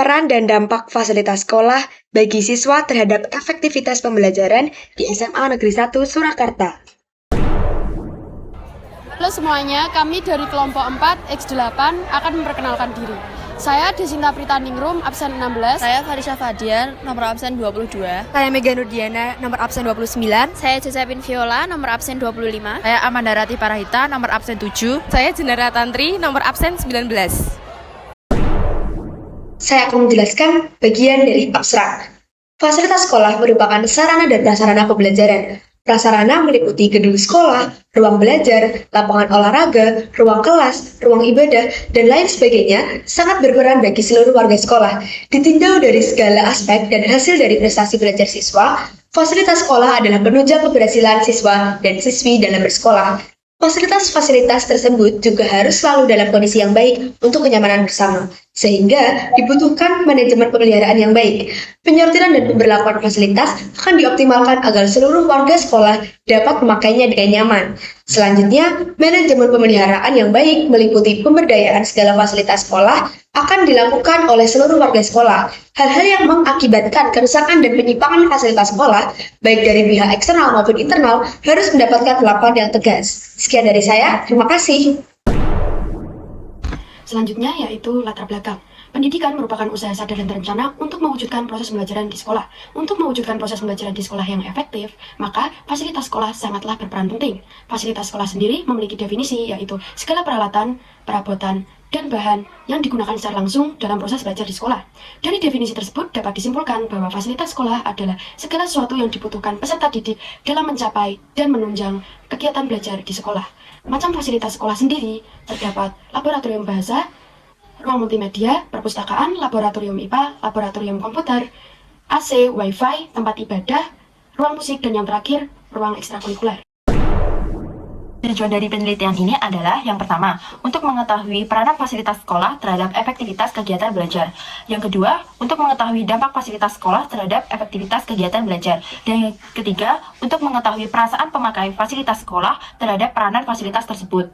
Peran dan dampak fasilitas sekolah bagi siswa terhadap efektivitas pembelajaran di SMA Negeri 1 Surakarta. Halo semuanya, kami dari kelompok 4 X8 akan memperkenalkan diri. Saya Desinta Pritaningrum, absen 16. Saya Farisha Fadian, nomor absen 22. Saya Mega Nurdiana, nomor absen 29. Saya Josephine Viola, nomor absen 25. Saya Amanda Rati Parahita, nomor absen 7. Saya Jenara Tantri, nomor absen 19. Saya akan menjelaskan bagian dari abstrak. Fasilitas sekolah merupakan sarana dan prasarana pembelajaran. Prasarana meliputi gedung sekolah, ruang belajar, lapangan olahraga, ruang kelas, ruang ibadah, dan lain sebagainya sangat berperan bagi seluruh warga sekolah. Ditinjau dari segala aspek dan hasil dari prestasi belajar siswa, fasilitas sekolah adalah penunjang keberhasilan siswa dan siswi dalam bersekolah. Fasilitas-fasilitas tersebut juga harus selalu dalam kondisi yang baik untuk kenyamanan bersama, sehingga dibutuhkan manajemen pemeliharaan yang baik. Penyortiran dan pemberlakuan fasilitas akan dioptimalkan agar seluruh warga sekolah dapat memakainya dengan nyaman. Selanjutnya, manajemen pemeliharaan yang baik meliputi pemberdayaan segala fasilitas sekolah akan dilakukan oleh seluruh warga sekolah. Hal-hal yang mengakibatkan kerusakan dan penyimpangan fasilitas sekolah, baik dari pihak eksternal maupun internal, harus mendapatkan perlakuan yang tegas. Sekian dari saya, terima kasih. Selanjutnya yaitu latar belakang. Pendidikan merupakan usaha sadar dan terencana untuk mewujudkan proses pembelajaran di sekolah. Untuk mewujudkan proses pembelajaran di sekolah yang efektif, maka fasilitas sekolah sangatlah berperan penting. Fasilitas sekolah sendiri memiliki definisi, yaitu segala peralatan, perabotan, dan bahan yang digunakan secara langsung dalam proses belajar di sekolah. Dari definisi tersebut dapat disimpulkan bahwa fasilitas sekolah adalah segala sesuatu yang dibutuhkan peserta didik dalam mencapai dan menunjang kegiatan belajar di sekolah. Macam fasilitas sekolah sendiri terdapat laboratorium bahasa, ruang multimedia, perpustakaan, laboratorium IPA, laboratorium komputer, AC, Wi-Fi, tempat ibadah, ruang musik, dan yang terakhir, ruang ekstrakurikuler. Tujuan dari penelitian ini adalah yang pertama, untuk mengetahui peranan fasilitas sekolah terhadap efektivitas kegiatan belajar. Yang kedua, untuk mengetahui dampak fasilitas sekolah terhadap efektivitas kegiatan belajar. Dan yang ketiga, untuk mengetahui perasaan pemakai fasilitas sekolah terhadap peranan fasilitas tersebut.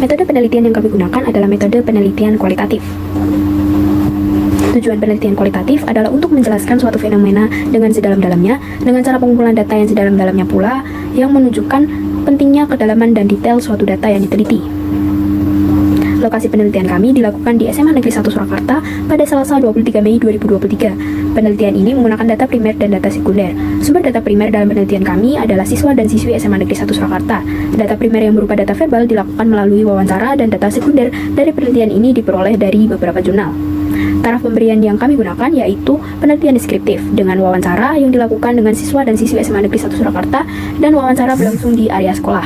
Metode penelitian yang kami gunakan adalah metode penelitian kualitatif. Tujuan penelitian kualitatif adalah untuk menjelaskan suatu fenomena dengan sedalam-dalamnya, dengan cara pengumpulan data yang sedalam-dalamnya pula, yang menunjukkan pentingnya kedalaman dan detail suatu data yang diteliti. Lokasi penelitian kami dilakukan di SMA Negeri 1 Surakarta pada Selasa 23 Mei 2023. Penelitian ini menggunakan data primer dan data sekunder. Sumber data primer dalam penelitian kami adalah siswa dan siswi SMA Negeri 1 Surakarta. Data primer yang berupa data verbal dilakukan melalui wawancara, dan data sekunder dari penelitian ini diperoleh dari beberapa jurnal. Taraf pemberian yang kami gunakan yaitu penelitian deskriptif dengan wawancara yang dilakukan dengan siswa dan siswi SMA Negeri 1 Surakarta dan wawancara berlangsung di area sekolah.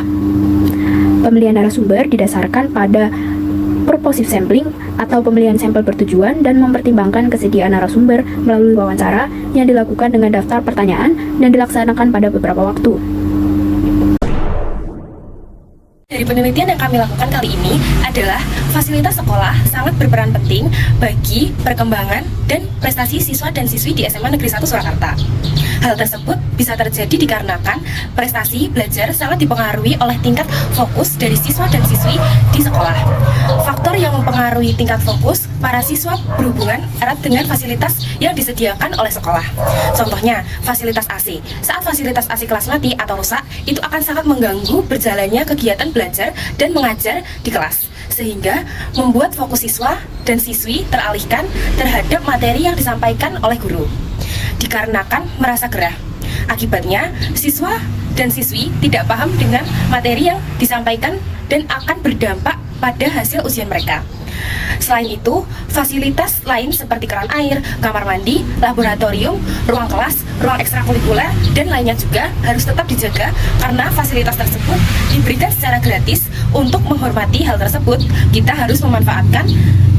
Pemilihan narasumber didasarkan pada purposive sampling atau pemilihan sampel bertujuan dan mempertimbangkan kesediaan narasumber melalui wawancara yang dilakukan dengan daftar pertanyaan dan dilaksanakan pada beberapa waktu. Dari penelitian yang kami lakukan kali ini adalah fasilitas sekolah sangat berperan penting bagi perkembangan dan prestasi siswa dan siswi di SMA Negeri 1 Surakarta. Hal tersebut bisa terjadi dikarenakan prestasi belajar sangat dipengaruhi oleh tingkat fokus dari siswa dan siswi di sekolah. Faktor yang mempengaruhi tingkat fokus para siswa berhubungan erat dengan fasilitas yang disediakan oleh sekolah. Contohnya, fasilitas AC. Saat fasilitas AC kelas mati atau rusak, itu akan sangat mengganggu berjalannya kegiatan belajar dan mengajar di kelas, sehingga membuat fokus siswa dan siswi teralihkan terhadap materi yang disampaikan oleh guru, dikarenakan merasa gerah. Akibatnya, siswa dan siswi tidak paham dengan materi yang disampaikan dan akan berdampak pada hasil ujian mereka. Selain itu, fasilitas lain seperti keran air, kamar mandi, laboratorium, ruang kelas, ruang ekstrakurikuler, dan lainnya juga harus tetap dijaga karena fasilitas tersebut diberikan secara gratis. Untuk menghormati hal tersebut, kita harus memanfaatkan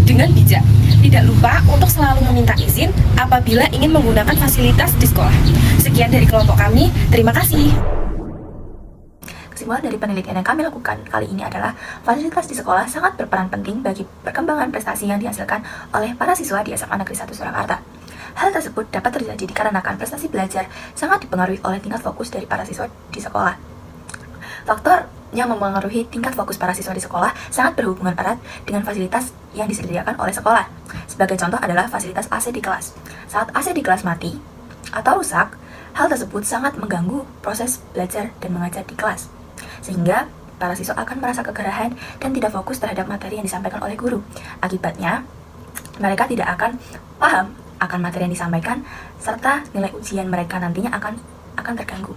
dengan bijak. Tidak lupa untuk selalu meminta izin apabila ingin menggunakan fasilitas di sekolah. Sekian dari kelompok kami, terima kasih. Kesimpulan dari penelitian yang kami lakukan kali ini adalah fasilitas di sekolah sangat berperan penting bagi perkembangan prestasi yang dihasilkan oleh para siswa di SMA Negeri 1 Surakarta. Hal tersebut dapat terjadi dikarenakan prestasi belajar sangat dipengaruhi oleh tingkat fokus dari para siswa di sekolah. Faktor yang mempengaruhi tingkat fokus para siswa di sekolah sangat berhubungan erat dengan fasilitas yang disediakan oleh sekolah. Sebagai contoh adalah fasilitas AC di kelas. Saat AC di kelas mati atau rusak, hal tersebut sangat mengganggu proses belajar dan mengajar di kelas. Sehingga para siswa akan merasa kegerahan dan tidak fokus terhadap materi yang disampaikan oleh guru. Akibatnya, mereka tidak akan paham akan materi yang disampaikan, serta nilai ujian mereka nantinya akan terganggu.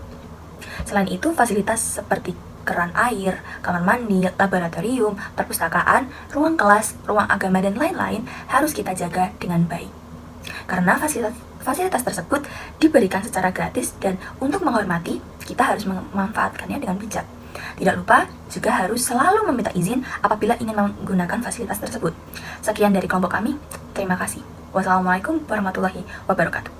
Selain itu, fasilitas seperti keran air, kamar mandi, laboratorium, perpustakaan, ruang kelas, ruang agama, dan lain-lain harus kita jaga dengan baik. Karena fasilitas tersebut diberikan secara gratis dan untuk menghormati, kita harus memanfaatkannya dengan bijak. Tidak lupa, juga harus selalu meminta izin apabila ingin menggunakan fasilitas tersebut. Sekian dari kelompok kami, terima kasih. Wassalamualaikum warahmatullahi wabarakatuh.